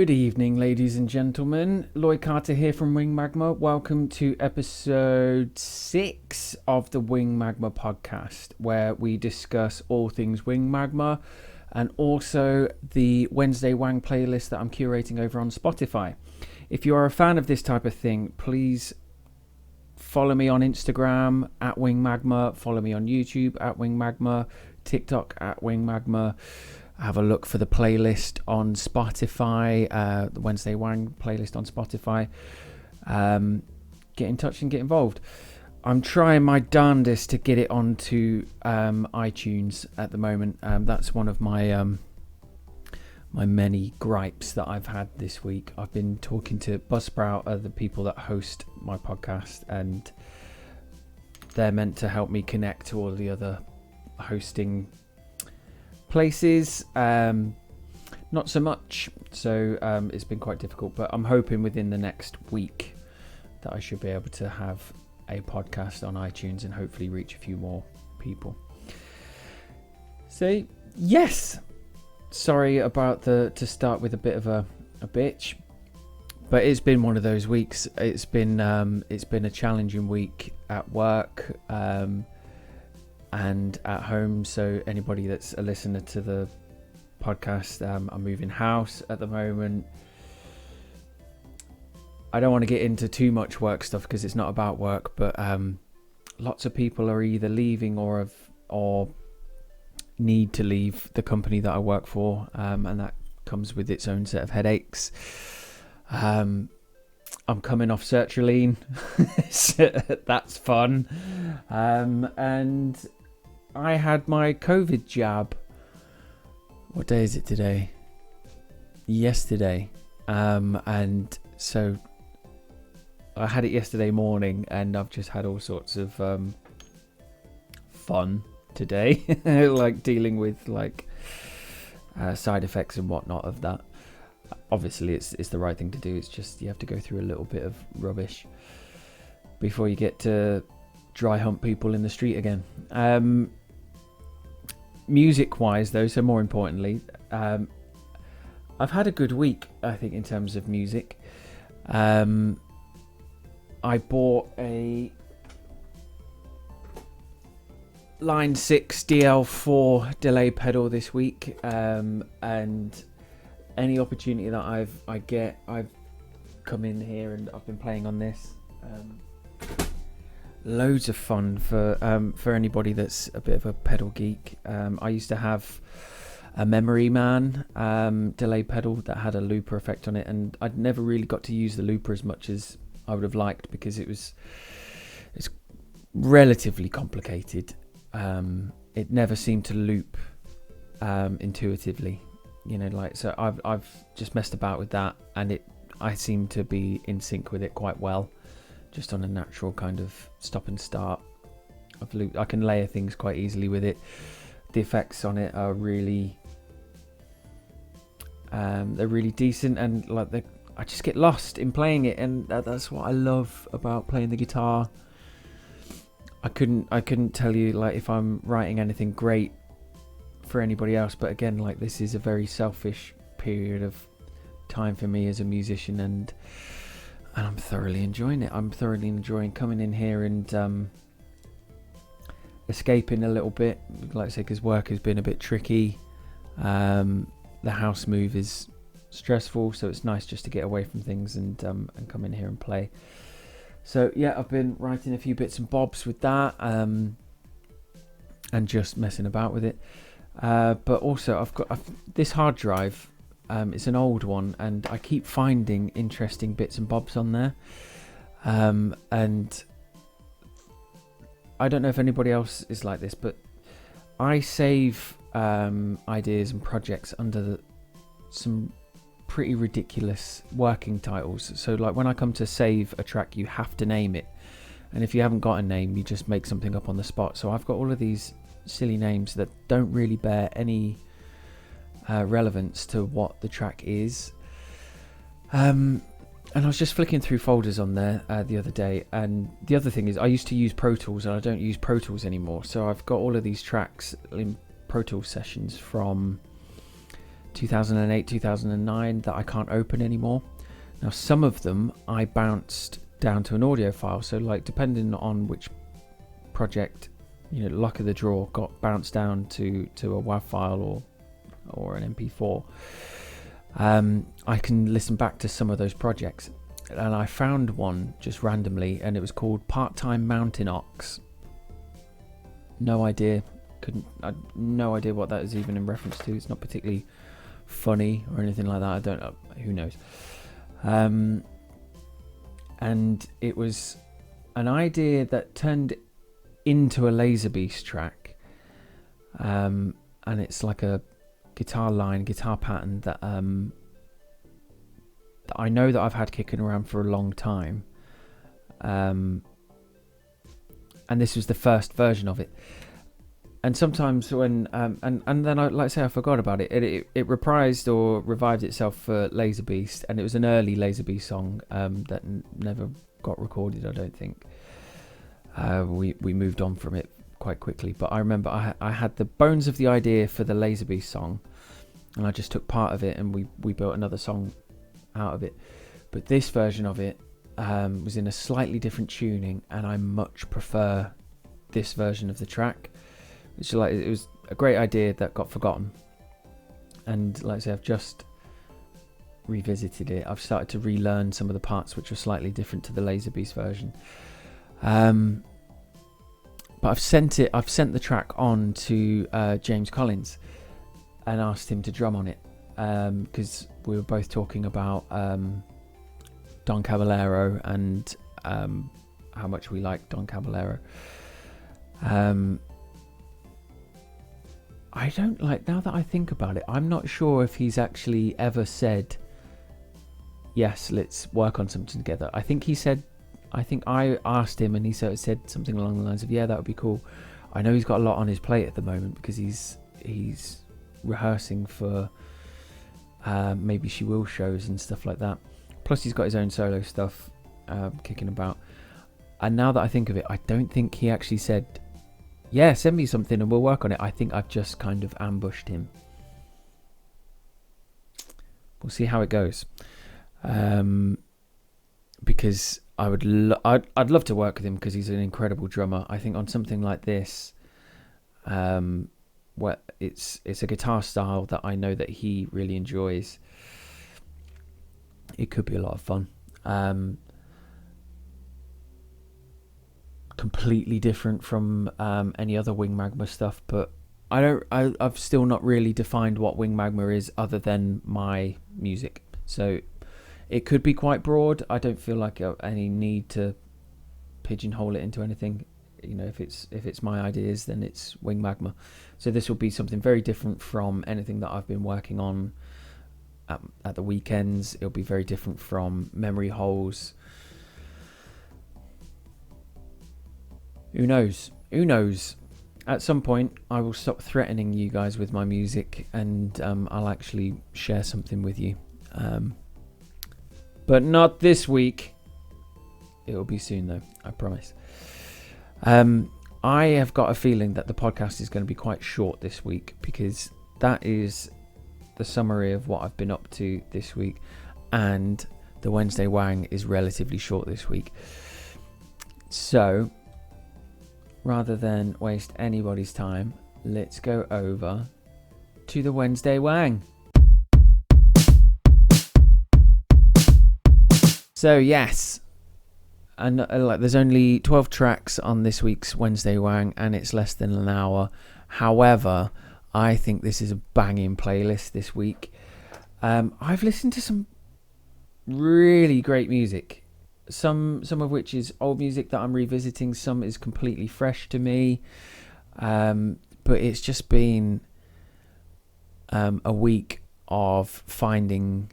Good evening, ladies and gentlemen. Lloyd Carter here from Wing Magma. Welcome to episode 6 of the Wing Magma podcast, where we discuss all things Wing Magma and also the Wednesday Wang playlist that I'm curating over on Spotify. If you are a fan of this type of thing, please follow me on Instagram at Wing Magma, follow me on YouTube at Wing Magma, TikTok at Wing Magma. Have a look for the playlist on Spotify, the Wednesday Wang playlist on Spotify. Get in touch and get involved. I'm trying my darndest to get it onto iTunes at the moment. That's one of my my many gripes that I've had this week. I've been talking to Buzzsprout, the people that host my podcast, and they're meant to help me connect to all the other hosting places, not so much, so it's been quite difficult, but I'm hoping within the next week that I should be able to have a podcast on iTunes and hopefully reach a few more people. So yes, sorry about to start with a bit of a bitch, but it's been one of those weeks. It's been a challenging week at work and at home. So anybody that's a listener to the podcast, I'm moving house at the moment. I don't want to get into too much work stuff because it's not about work, but lots of people are either leaving or need to leave the company that I work for, and that comes with its own set of headaches. I'm coming off sertraline, so that's fun, and I had my COVID jab. What day is it today? Yesterday. And so I had it yesterday morning, and I've just had all sorts of fun today, like dealing with side effects and whatnot of that. Obviously it's the right thing to do. It's just you have to go through a little bit of rubbish before you get to dry hump people in the street again. Music wise though, so more importantly, I've had a good week, I think, in terms of music. I bought a Line 6 DL4 delay pedal this week, and any opportunity that I've come in here and I've been playing on this. Loads of fun for anybody that's a bit of a pedal geek. I used to have a Memory Man delay pedal that had a looper effect on it, and I'd never really got to use the looper as much as I would have liked because it's relatively complicated. It never seemed to loop intuitively, so I've just messed about with that, and I seem to be in sync with it quite well, just on a natural kind of stop and start of loop. I can layer things quite easily with it. The effects on it are really they're really decent, and I just get lost in playing it, and that's what I love about playing the guitar. I couldn't tell you if I'm writing anything great for anybody else, but again, this is a very selfish period of time for me as a musician, and I'm thoroughly enjoying it. I'm thoroughly enjoying coming in here and escaping a little bit, like I say, because work has been a bit tricky. The house move is stressful, so it's nice just to get away from things and come in here and play. So yeah, I've been writing a few bits and bobs with that, and just messing about with it. But also I've got this hard drive. It's an old one, and I keep finding interesting bits and bobs on there. And I don't know if anybody else is like this, but I save ideas and projects under some pretty ridiculous working titles. So when I come to save a track, you have to name it, and if you haven't got a name, you just make something up on the spot. So I've got all of these silly names that don't really bear any relevance to what the track is, and I was just flicking through folders on there the other day. And the other thing is, I used to use Pro Tools, and I don't use Pro Tools anymore, so I've got all of these tracks in Pro Tools sessions from 2008, 2009 that I can't open anymore. Now, some of them I bounced down to an audio file. So, like, depending on which project, luck of the draw, got bounced down to a WAV file or an MP4. I can listen back to some of those projects. And I found one just randomly, and it was called Part-Time Mountain Ox. No idea. No idea what that is even in reference to. It's not particularly funny or anything like that. I don't know. Who knows? And it was an idea that turned into a Laserbeast track. And it's like a guitar pattern that I know that I've had kicking around for a long time. And this was the first version of it. And sometimes when and then I forgot about it. It reprised or revived itself for Laserbeast, and it was an early Laserbeast song that never got recorded, I don't think. We moved on from it quite quickly, but I remember I had the bones of the idea for the Laserbeast song, and I just took part of it and we built another song out of it. But this version of it was in a slightly different tuning, and I much prefer this version of the track. It's like, it was a great idea that got forgotten, and like I say, I've just revisited it. I've started to relearn some of the parts which are slightly different to the Laserbeast version. But I've sent the track on to James Collins and asked him to drum on it, because we were both talking about Don Caballero and how much we like Don Caballero. I don't like, now that I think about it, I'm not sure if he's actually ever said, yes, let's work on something together. I think I asked him and he sort of said something along the lines of, yeah, that would be cool. I know he's got a lot on his plate at the moment because he's rehearsing for Maybe She Will shows and stuff like that. Plus he's got his own solo stuff kicking about. And now that I think of it, I don't think he actually said, yeah, send me something and we'll work on it. I think I've just kind of ambushed him. We'll see how it goes. Because I'd love to work with him because he's an incredible drummer. I think on something like this, where it's a guitar style that I know that he really enjoys, it could be a lot of fun. Completely different from any other Wing Magma stuff, but I've still not really defined what Wing Magma is other than my music. So it could be quite broad. I don't feel like any need to pigeonhole it into anything. If it's my ideas, then it's Wing Magma. So this will be something very different from anything that I've been working on at the weekends. It'll be very different from Memory Holes. Who knows? At some point, I will stop threatening you guys with my music, and I'll actually share something with you. But not this week. It will be soon, though. I promise. I have got a feeling that the podcast is going to be quite short this week, because that is the summary of what I've been up to this week, and the Wednesday Wang is relatively short this week. So, rather than waste anybody's time, let's go over to the Wednesday Wang. So yes, and there's only 12 tracks on this week's Wednesday Wang, and it's less than an hour. However, I think this is a banging playlist this week. I've listened to some really great music. Some of which is old music that I'm revisiting. Some is completely fresh to me. But it's just been a week of finding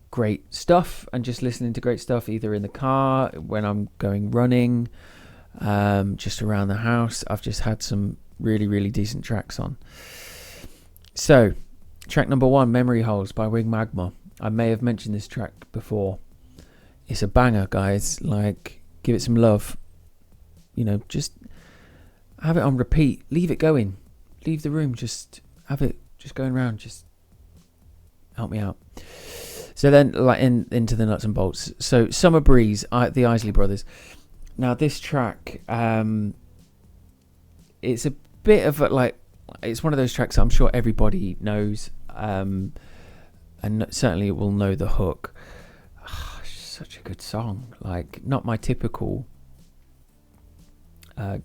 great stuff and just listening to great stuff, either in the car, when I'm going running, just around the house. I've just had some really, really decent tracks on. So, track number 1, Memory Holes by Wing Magma. I may have mentioned this track before. It's a banger, guys. Like, give it some love. Just have it on repeat. Leave it going. Leave the room. Just have it just going around. Just Help me out. So then, like into the nuts and bolts. So Summer Breeze, the Isley Brothers. Now this track, it's a bit of it's one of those tracks that I'm sure everybody knows, and certainly will know the hook. Such a good song. Like, not my typical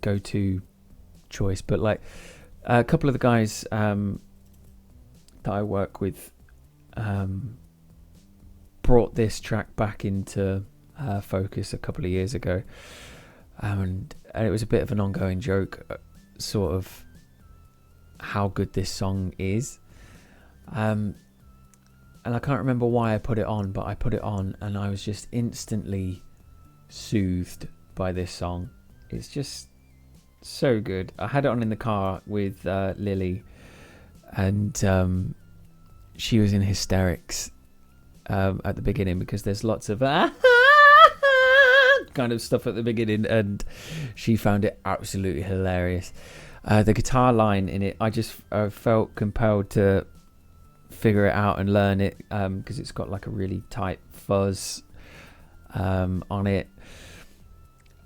go-to choice, but like a couple of the guys that I work with brought this track back into focus a couple of years ago, and it was a bit of an ongoing joke, sort of how good this song is, and I can't remember why I put it on, but I put it on and I was just instantly soothed by this song. It's just so good. I had it on in the car with Lily, and she was in hysterics at the beginning, because there's lots of kind of stuff at the beginning, and she found it absolutely hilarious. The guitar line in it, I felt compelled to figure it out and learn it, because it's got like a really tight fuzz on it,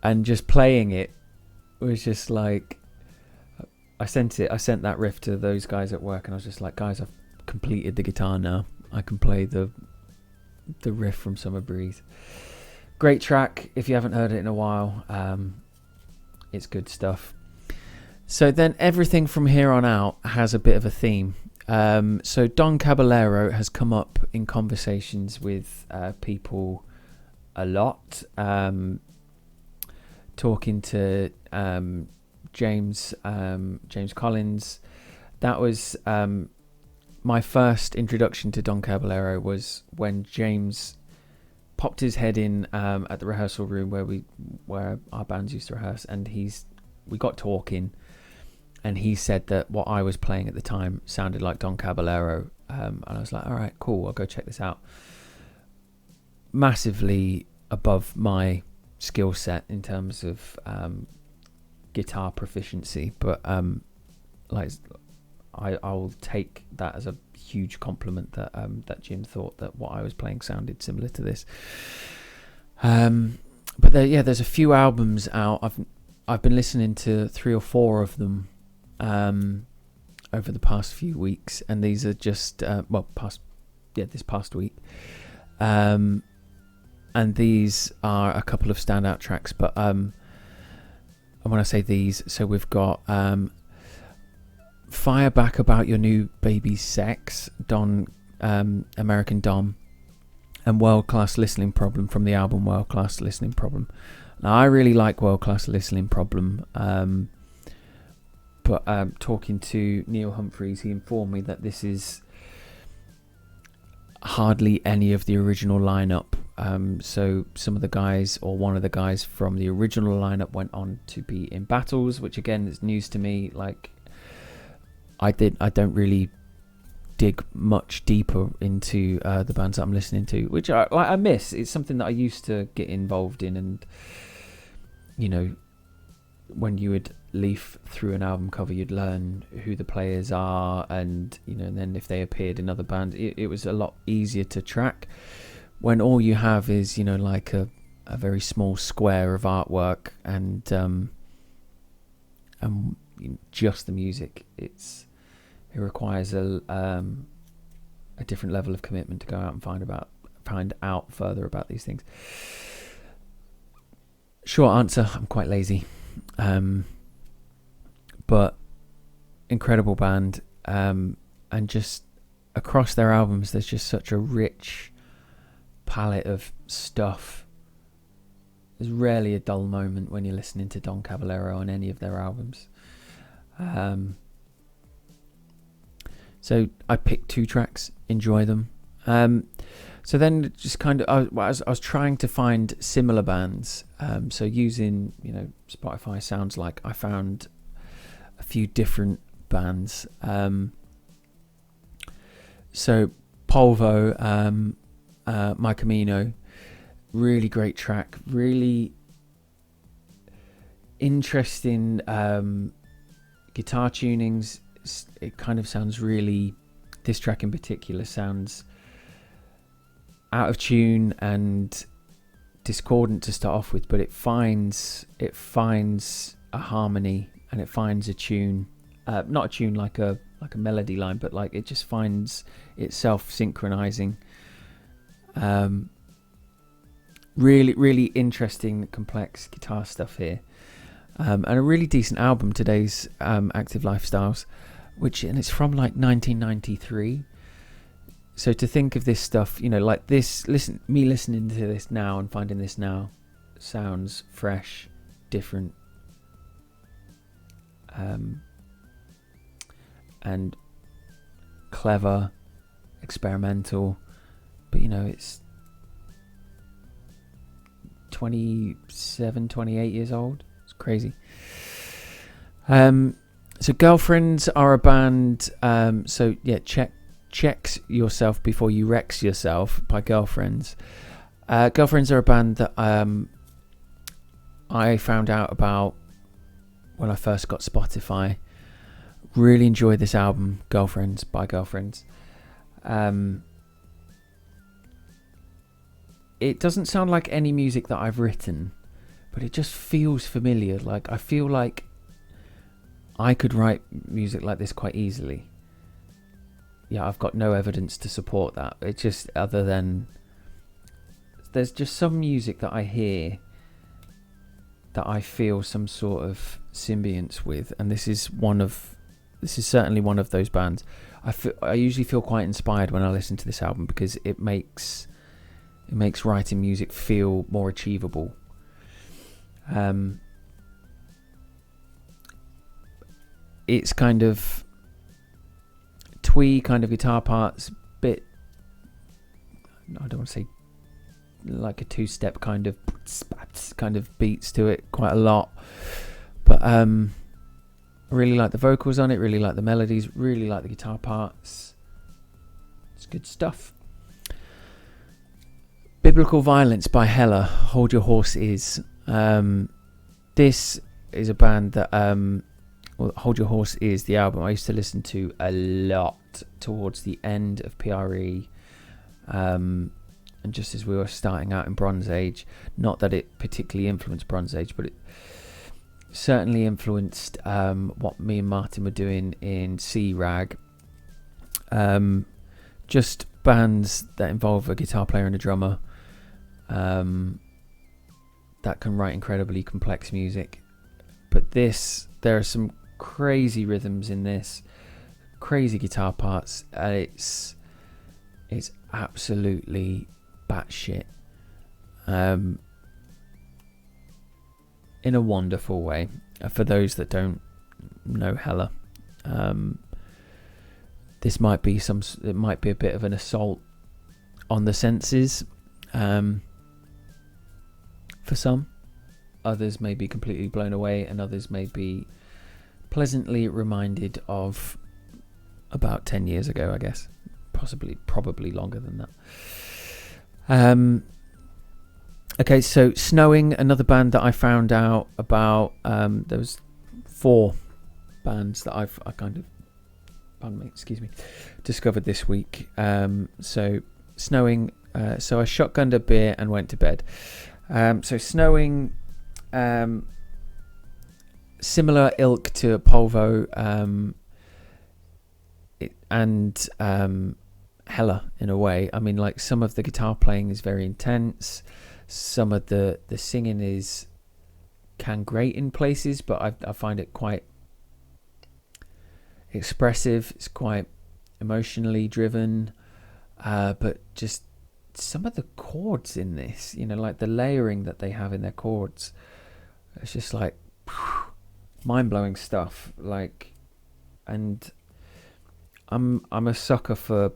and just playing it was just like, I sent that riff to those guys at work, and I was just like, guys, I've completed the guitar now. I can play the riff from Summer Breeze. Great track. If you haven't heard it in a while, it's good stuff. So then everything from here on out has a bit of a theme. So Don Caballero has come up in conversations with people a lot, talking to James Collins. That was my first introduction to Don Caballero, was when James popped his head in at the rehearsal room where our bands used to rehearse, and we got talking, and he said that what I was playing at the time sounded like Don Caballero, and I was like, all right, cool, I'll go check this out. Massively above my skill set in terms of guitar proficiency, but I'll take that as a huge compliment that Jim thought that what I was playing sounded similar to this. But there's a few albums out. I've been listening to 3 or 4 of them over the past few weeks, and these are just this past week. And these are a couple of standout tracks, but and when I say these, so we've got Fire Back About Your New Baby's Sex, American Dom, and World Class Listening Problem from the album World Class Listening Problem. Now, I really like World Class Listening Problem, but talking to Neil Humphreys, he informed me that this is hardly any of the original lineup. So some of the guys, or one of the guys from the original lineup, went on to be in Battles, which again is news to me. Like, I don't really dig much deeper into the bands that I'm listening to, which I miss. It's something that I used to get involved in, and you know, when you would leaf through an album cover, you'd learn who the players are, and you know, and then if they appeared in other bands, it was a lot easier to track when all you have is, you know, like a very small square of artwork and just the music. It requires a different level of commitment to go out and find out further about these things. Short answer, I'm quite lazy. But incredible band, and just across their albums there's just such a rich palette of stuff. There's rarely a dull moment when you're listening to Don Caballero on any of their albums. So I picked 2 tracks, enjoy them. So then just kind of, I was trying to find similar bands. So using, you know, Spotify sounds, like I found a few different bands. So Polvo, My Camino, really great track, really interesting guitar tunings. It kind of sounds really, this track in particular sounds out of tune and discordant to start off with, but it finds a harmony, and it finds a tune, not a tune like a melody line, but like it just finds itself synchronizing. Really, really interesting, complex guitar stuff here, and a really decent album. Today's Active Lifestyles, and it's from like 1993. So to think of this stuff, like this, listening to this now and finding this now sounds fresh, different, and clever, experimental, but it's 27, 28 years old. It's crazy. So Girlfriends are a band, checks yourself before you wrecks yourself by Girlfriends. Girlfriends are a band that I found out about when I first got Spotify. Really enjoyed this album, Girlfriends by Girlfriends. It doesn't sound like any music that I've written, but it just feels familiar. Like I feel like I could write music like this quite easily. Yeah, I've got no evidence to support that. It's just, other than there's just some music that I hear that I feel some sort of symbionce with, and this is certainly one of those bands. I usually feel quite inspired when I listen to this album, because it makes writing music feel more achievable. It's kind of twee kind of guitar parts, bit, I don't want to say like a two-step kind of beats to it quite a lot, but I really like the vocals on it, really like the melodies, really like the guitar parts. It's good stuff. Biblical Violence by Hella, Hold Your Horse Is. This is a band that Hold Your Horse Is the album I used to listen to a lot towards the end of PRE, and just as we were starting out in Bronze Age. Not that it particularly influenced Bronze Age, but it certainly influenced what me and Martin were doing in C-Rag. Just bands that involve a guitar player and a drummer, that can write incredibly complex music. But there are some crazy rhythms in this, crazy guitar parts, and it's absolutely batshit, in a wonderful way. For those that don't know Hella, this might be a bit of an assault on the senses, for some. Others may be completely blown away, and others may be pleasantly reminded of about 10 years ago, I guess. Probably longer than that. Okay, so Snowing, another band that I found out about. There was 4 bands that I discovered this week. So Snowing, so I shotgunned a beer and went to bed. So Snowing, similar ilk to Polvo, and Hella in a way. I mean, like, some of the guitar playing is very intense. Some of the singing can grate in places, but I find it quite expressive. It's quite emotionally driven, but just some of the chords in this, like the layering that they have in their chords, it's just like mind-blowing stuff. Like, and I'm a sucker for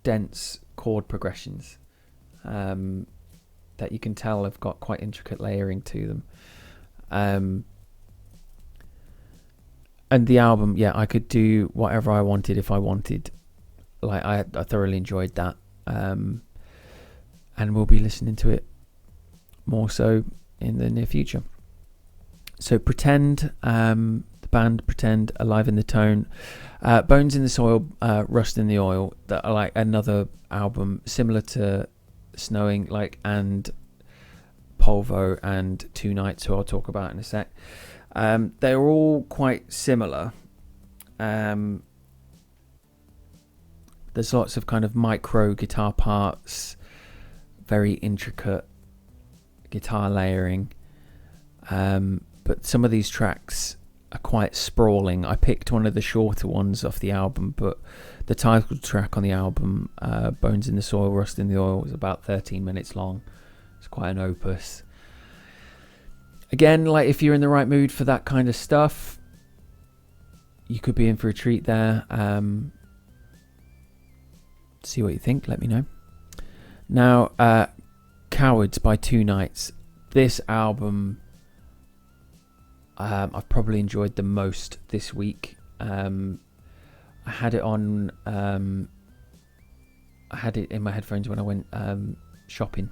dense chord progressions, that you can tell have got quite intricate layering to them. And the album, I could do whatever I wanted if I wanted. Like, I thoroughly enjoyed that, and we'll be listening to it more so in the near future. So Pretend, the band Pretend, Alive in the Tone, Bones in the Soil, Rust in the Oil, that are like another album similar to Snowing, like, and Polvo and Two Nights, who I'll talk about in a sec. They're all quite similar. There's lots of kind of micro guitar parts, very intricate guitar layering, but some of these tracks are quite sprawling. I picked one of the shorter ones off the album, but the title track on the album, Bones in the Soil, Rust in the Oil, is about 13 minutes long. It's quite an opus. Again, like, if you're in the right mood for that kind of stuff, you could be in for a treat there. See what you think, let me know. Now, Cowards by Two Nights. This album I've probably enjoyed the most this week. I had it on, I had it in my headphones when I went shopping,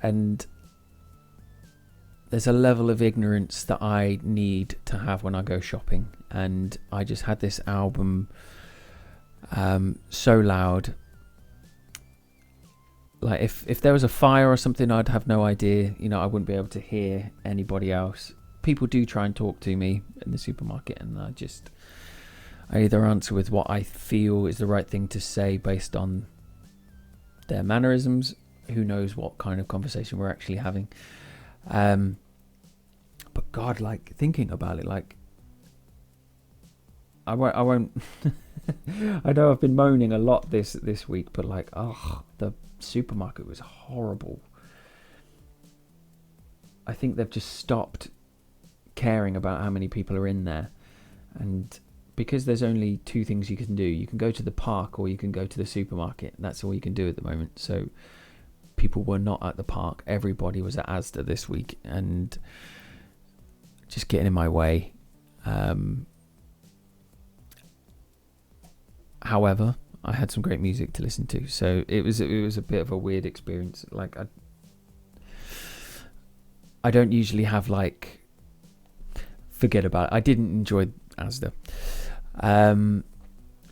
and there's a level of ignorance that I need to have when I go shopping, and I just had this album so loud. Like, if there was a fire or something, I'd have no idea. You know, I wouldn't be able to hear anybody else. People do try and talk to me in the supermarket, and I either answer with what I feel is the right thing to say based on their mannerisms. Who knows what kind of conversation we're actually having. But God, like, thinking about it, like, I won't I know I've been moaning a lot this week, but like, the supermarket was horrible. I think they've just stopped caring about how many people are in there, and because there's only two things you can do, you can go to the park or you can go to the supermarket, and that's all you can do at the moment. So people were not at the park, everybody was at Asda this week, and just getting in my way. However, I had some great music to listen to, so it was a bit of a weird experience. Like, I don't usually have, like, forget about it. I didn't enjoy Asda.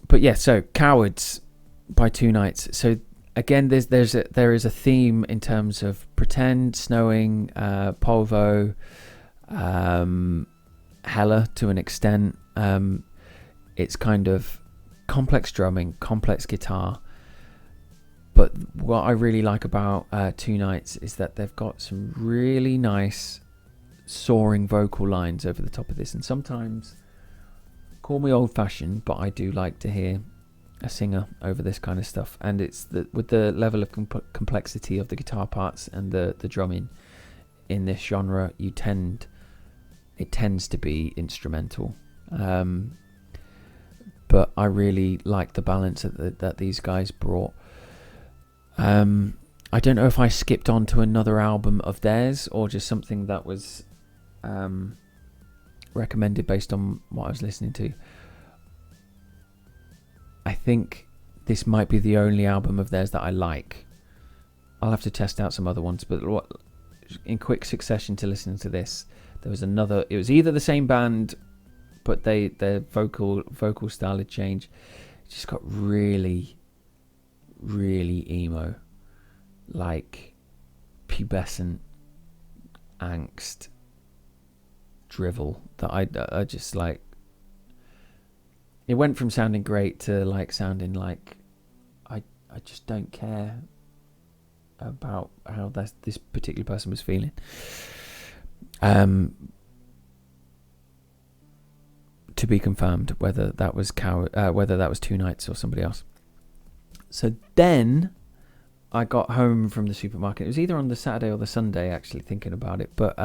But yeah, so Cowards by Two Nights. So again, there is a theme in terms of Pretend, Snowing, Polvo, Hella to an extent. It's kind of complex drumming, complex guitar. But what I really like about Two Nights is that they've got some really nice soaring vocal lines over the top of this. And sometimes, call me old-fashioned, but I do like to hear a singer over this kind of stuff. And it's with the level of complexity of the guitar parts and the drumming in this genre, it tends to be instrumental. But I really like the balance that these guys brought. I don't know if I skipped on to another album of theirs or just something that was recommended based on what I was listening to. I think this might be the only album of theirs that I like. I'll have to test out some other ones, but in quick succession to listening to this, there was another. It was either the same band, but their vocal style had changed. It just got really, really emo, like pubescent angst drivel that I just like. It went from sounding great to like sounding like I just don't care about how this particular person was feeling. To be confirmed whether that was Two Nights or somebody else. So then I got home from the supermarket. It was either on the Saturday or the Sunday, actually, thinking about it. But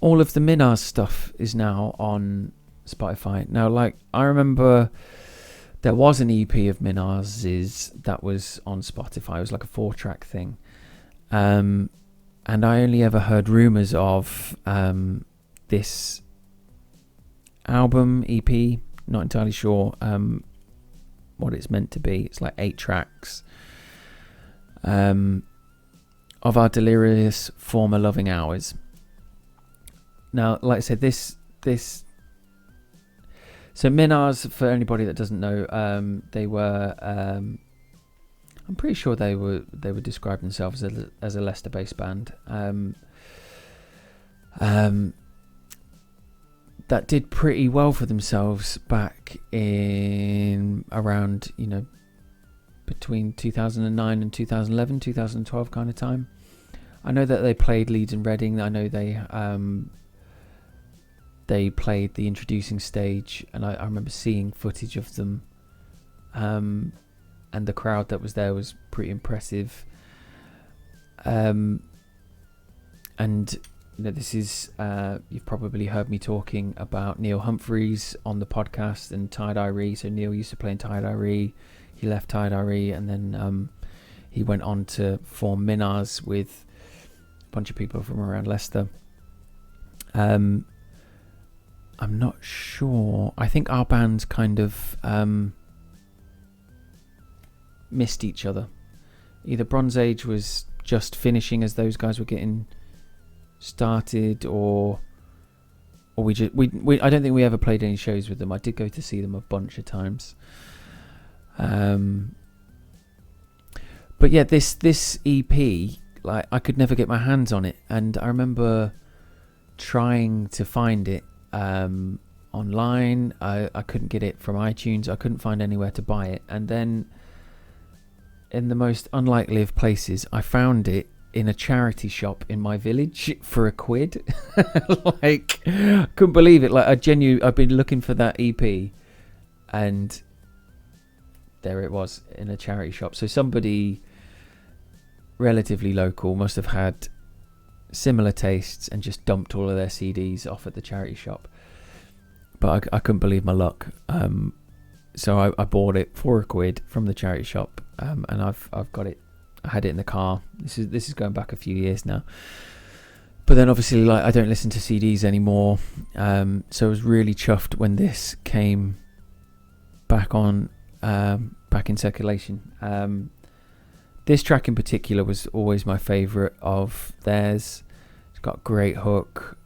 all of the Minars stuff is now on Spotify. Now, like, I remember there was an EP of Minars's that was on Spotify. It was like a 4-track thing. And I only ever heard rumours of this album, EP, not entirely sure what it's meant to be. It's like 8 tracks of Our Delirious Former Loving Hours. Now, like I said, this So Minars, for anybody that doesn't know, they were. I'm pretty sure they would describe themselves as a Leicester-based band. That did pretty well for themselves back in around, between 2009 and 2011, 2012 kind of time. I know that they played Leeds and Reading. I know they played the introducing stage, and I remember seeing footage of them. And the crowd that was there was pretty impressive. And this is you've probably heard me talking about Neil Humphreys on the podcast and Tie-Dye. So Neil used to play in Tie-Dye. He left Tie-Dye, and then he went on to form Minars with a bunch of people from around Leicester. I'm not sure. I think our bands kind of missed each other. Either Bronze Age was just finishing as those guys were getting started, or we I don't think we ever played any shows with them. I did go to see them a bunch of times. But yeah, this EP, like, I could never get my hands on it, and I remember trying to find it online. I couldn't get it from iTunes. I couldn't find anywhere to buy it, and then in the most unlikely of places, I found it in a charity shop in my village for £1. Like, couldn't believe it. Like, I've been looking for that EP, and there it was in a charity shop. So somebody relatively local must have had similar tastes and just dumped all of their CDs off at the charity shop. But I couldn't believe my luck. So I bought it for £1 from the charity shop, and I've got it. I had it in the car. This is going back a few years now. But then obviously, like, I don't listen to CDs anymore. So I was really chuffed when this came back in circulation. This track in particular was always my favourite of theirs. It's got a great hook,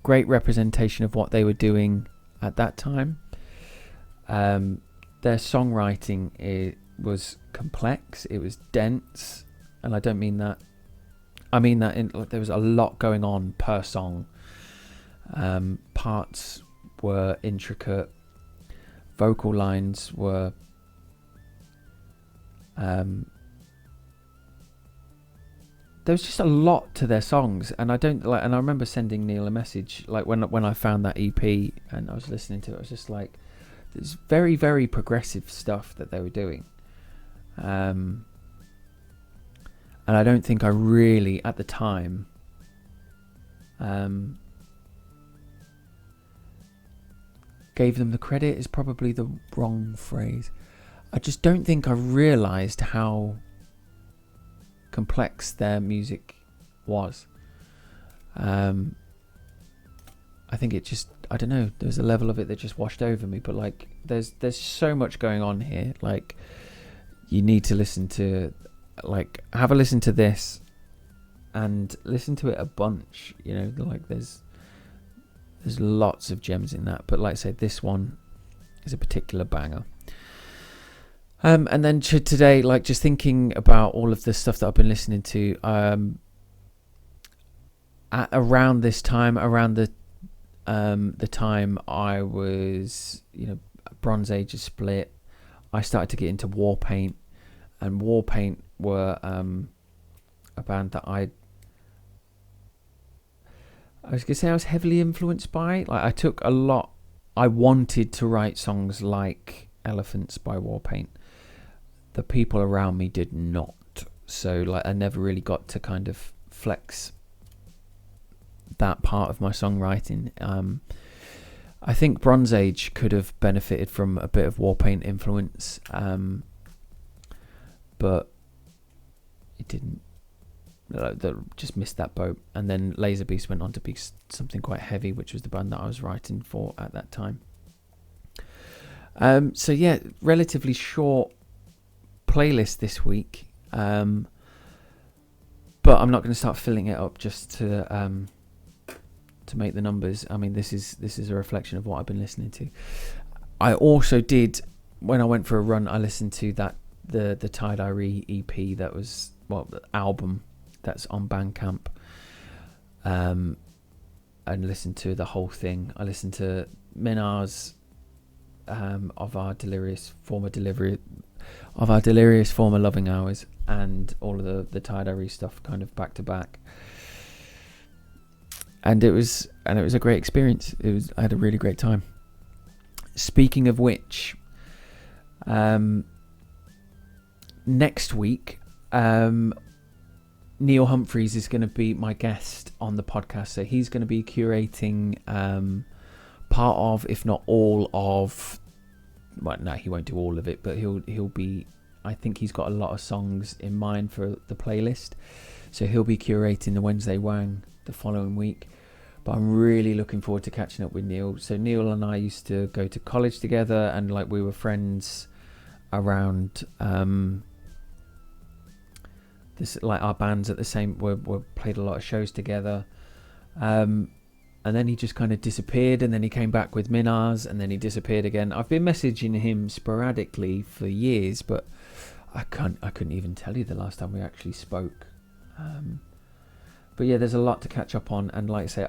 great representation of what they were doing at that time. Their songwriting was complex, it was dense, and I don't mean that. I mean that there was a lot going on per song. Parts were intricate, vocal lines were there was just a lot to their songs, and I remember sending Neil a message, like, when I found that EP and I was listening to it. I was just like, it's very, very progressive stuff that they were doing. And I don't think I really, at the time, gave them the credit is probably the wrong phrase. I just don't think I realised how complex their music was. I think it just, I don't know, there's a level of it that just washed over me, but like there's so much going on here. Like, you need to listen to, like, have a listen to this and listen to it a bunch, like there's lots of gems in that, but like I said, this one is a particular banger. And then today, like, just thinking about all of the stuff that I've been listening to, around this time, around the time I was, Bronze Age is split, I started to get into Warpaint, and Warpaint were a band that I was gonna say I was heavily influenced by. Like, I wanted to write songs like Elephants by Warpaint. The people around me did not, so like I never really got to kind of flex that part of my songwriting. I think Bronze Age could have benefited from a bit of Warpaint influence, but it didn't. Just missed that boat. And then Laser Beast went on to be something quite heavy, which was the band that I was writing for at that time. So yeah, relatively short playlist this week, but I'm not going to start filling it up just to to make the numbers. I mean, this is a reflection of what I've been listening to. I also did, when I went for a run, I listened to the Tie-Dye EP, that was, the album that's on Bandcamp, and listened to the whole thing. I listened to Minar's of our delirious former loving hours, and all of the Tie-Dye stuff kind of back to back. And it was a great experience. I had a really great time. Speaking of which, next week, Neil Humphreys is going to be my guest on the podcast. So he's going to be curating part of, if not all of, well, no, he won't do all of it, but he'll be, I think he's got a lot of songs in mind for the playlist. So he'll be curating the Wednesday Wang the following week. But I'm really looking forward to catching up with Neil. So Neil and I used to go to college together, and like we were friends around this, like our bands at the same, we played a lot of shows together. And then he just kind of disappeared, and then he came back with Minars, and then he disappeared again. I've been messaging him sporadically for years, but I couldn't even tell you the last time we actually spoke. But yeah, there's a lot to catch up on, and like I say,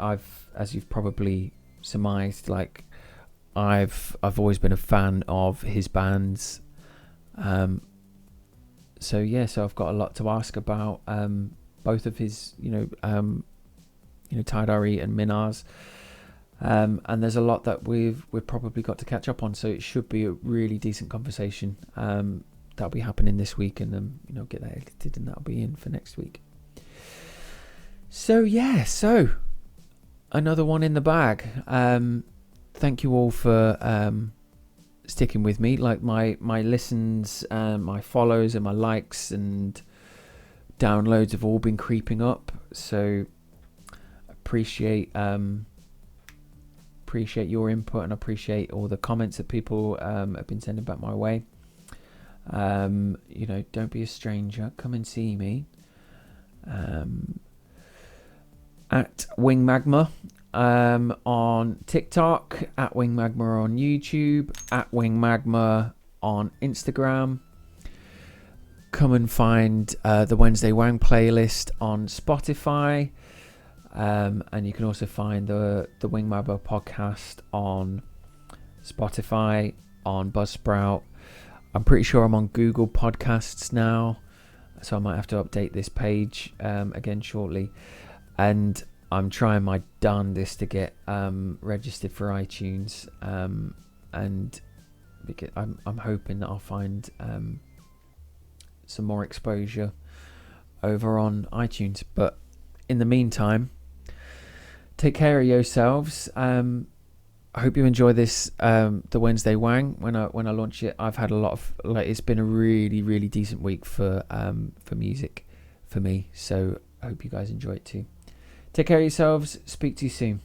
as you've probably surmised, like I've always been a fan of his bands. So I've got a lot to ask about both of his, Tie-Dye and Minars, and there's a lot that we've probably got to catch up on. So it should be a really decent conversation that'll be happening this week, and get that edited, and that'll be in for next week. So another one in the bag. Thank you all for sticking with me. Like my listens, my follows, and my likes and downloads have all been creeping up. So appreciate your input, and appreciate all the comments that people have been sending back my way. Don't be a stranger. Come and see me. At Wing Magma on TikTok, at Wing Magma on YouTube, at Wing Magma on Instagram. Come and find the Wednesday Wang playlist on Spotify, and you can also find the Wing Magma podcast on Spotify, on Buzzsprout. I'm pretty sure I'm on Google Podcasts now, so I might have to update this page again shortly. And I'm trying my darndest to get registered for iTunes, and because I'm hoping that I'll find some more exposure over on iTunes. But in the meantime, take care of yourselves. I hope you enjoy this the Wednesday Wang when I launch it. I've had a lot of it's been a really, really decent week for music for me. So I hope you guys enjoy it too. Take care of yourselves. Speak to you soon.